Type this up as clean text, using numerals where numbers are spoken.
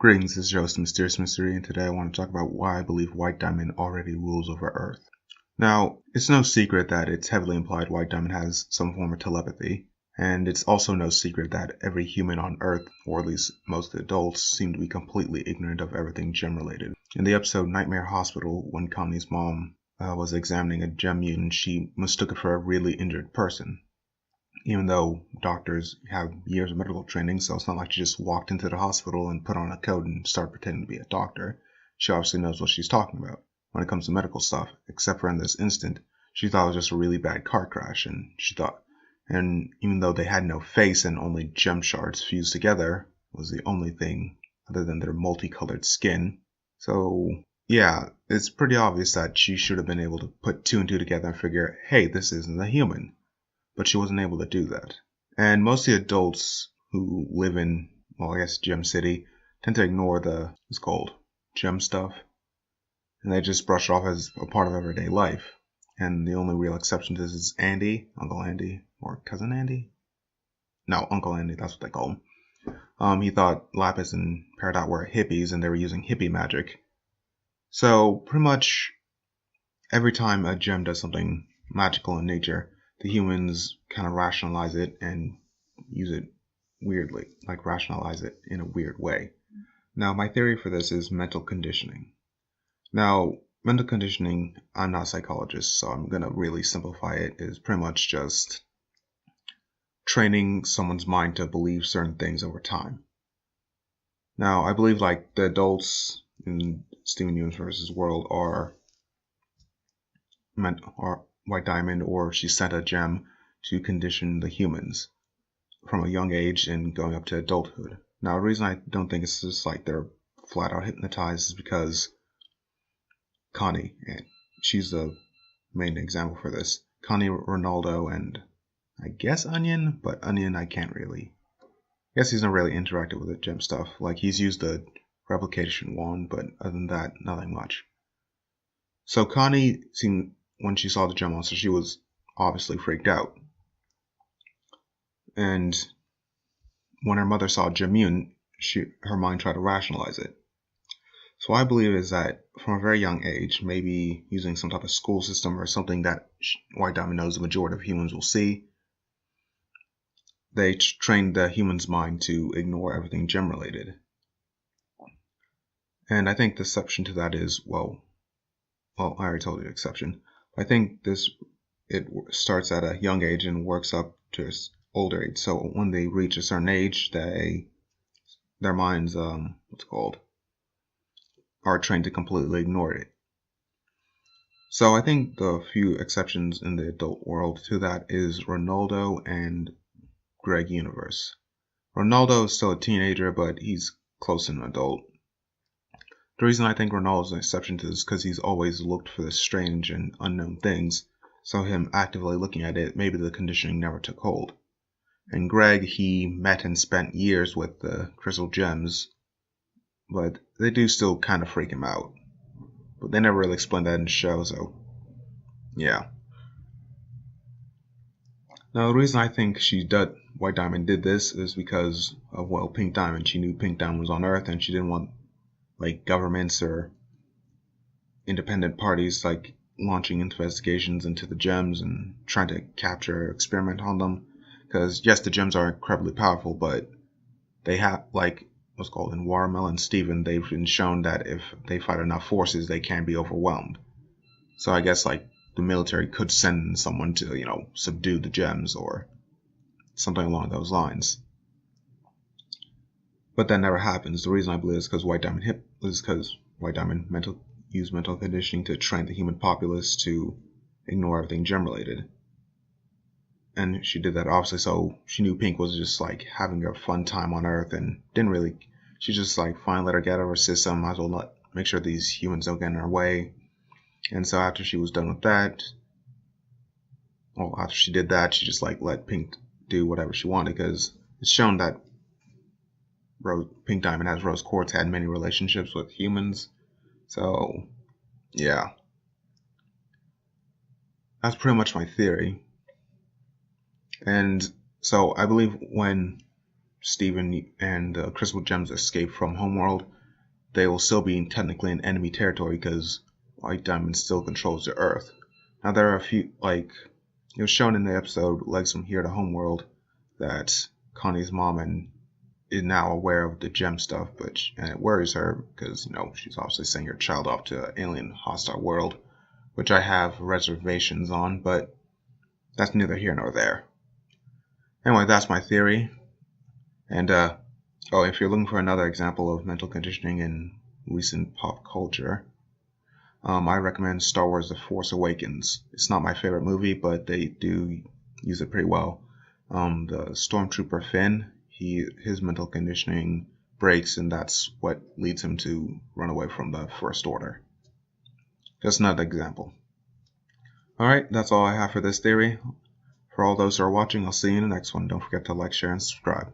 Greetings, this is Joe, Mysterious Mystery, and today I want to talk about why I believe White Diamond already rules over Earth. Now, it's no secret that it's heavily implied White Diamond has some form of telepathy, and it's also no secret that every human on Earth, or at least most adults, seem to be completely ignorant of everything gem-related. In the episode Nightmare Hospital, when Connie's mom was examining a gem mutant, she mistook it for a really injured person. Even though doctors have years of medical training, so it's not like she just walked into the hospital and put on a coat and started pretending to be a doctor. She obviously knows what she's talking about when it comes to medical stuff, except for in this instant, she thought it was just a really bad car crash, and even though they had no face and only gem shards fused together was the only thing other than their multicolored skin. So yeah, it's pretty obvious that she should have been able to put two and two together and figure, hey, this isn't a human. But she wasn't able to do that. And most of the adults who live in, well, I guess Gem City, tend to ignore what's called gem stuff. And they just brush it off as a part of everyday life. And the only real exception to this is Andy, Uncle Andy, or Cousin Andy? No, Uncle Andy, that's what they call him. He thought Lapis and Peridot were hippies and they were using hippie magic. So pretty much every time a gem does something magical in nature, the humans kind of rationalize it and use it weirdly, like rationalize it in a weird way. Now, my theory for this is mental conditioning. Now, mental conditioning, I'm not a psychologist, so I'm going to really simplify it, is pretty much just training someone's mind to believe certain things over time. Now, I believe like the adults in Steven Universe's world are White Diamond, or she sent a gem to condition the humans from a young age and going up to adulthood. Now, the reason I don't think it's just like they're flat out hypnotized is because Connie, and she's the main example for this. Connie, Ronaldo, and I guess Onion, but Onion I can't really. I guess he's not really interacted with the gem stuff. Like, he's used the replication wand, but other than that, nothing much. So Connie seemed, when she saw the gem monster, she was obviously freaked out. And when her mother saw Gem Mutant, her mind tried to rationalize it. So what I believe is that from a very young age, maybe using some type of school system or something that White Diamond knows the majority of humans will see, they trained the human's mind to ignore everything gem related. And I think the exception to that is, well, I already told you the exception. I think it starts at a young age and works up to older age. So when they reach a certain age, their minds are trained to completely ignore it. So I think the few exceptions in the adult world to that is Ronaldo and Greg Universe. Ronaldo is still a teenager, but he's close to an adult. The reason I think Ronaldo is an exception to this is because he's always looked for the strange and unknown things, so him actively looking at it, maybe the conditioning never took hold. And Greg, he met and spent years with the crystal gems, but they do still kind of freak him out. But they never really explained that in the show, so yeah. Now, the reason I think White Diamond did this is because of, well, Pink Diamond. She knew Pink Diamond was on Earth, and she didn't want like governments or independent parties like launching investigations into the gems and trying to capture or experiment on them. Because yes, the gems are incredibly powerful, but they have, like what's called in Watermelon Steven, they've been shown that if they fight enough forces, they can be overwhelmed. So I guess like the military could send someone to, subdue the gems or something along those lines. But that never happens. The reason I believe is because White Diamond used mental conditioning to train the human populace to ignore everything gem-related. And she did that obviously, so she knew Pink was just like having a fun time on Earth and she just like, fine, let her get out of her system, might as well make sure these humans don't get in her way. And so after she was done with that, after she did that, she just like let Pink do whatever she wanted, because it's shown that Pink Diamond, as Rose Quartz, had many relationships with humans. So yeah, that's pretty much my theory. And so I believe when Steven and the Crystal Gems escape from Homeworld, they will still be technically in enemy territory because White Diamond still controls the Earth. Now there are a few, like it was shown in the episode Legs from Here to Homeworld, that Connie's mom is now aware of the gem stuff, and it worries her because she's obviously sending her child off to an alien hostile world, which I have reservations on, but that's neither here nor there. Anyway, that's my theory. And if you're looking for another example of mental conditioning in recent pop culture, I recommend Star Wars The Force Awakens. It's not my favorite movie, but they do use it pretty well. The Stormtrooper Finn, his mental conditioning breaks, and that's what leads him to run away from the First Order. Just another example. Alright, that's all I have for this theory. For all those who are watching, I'll see you in the next one. Don't forget to like, share, and subscribe.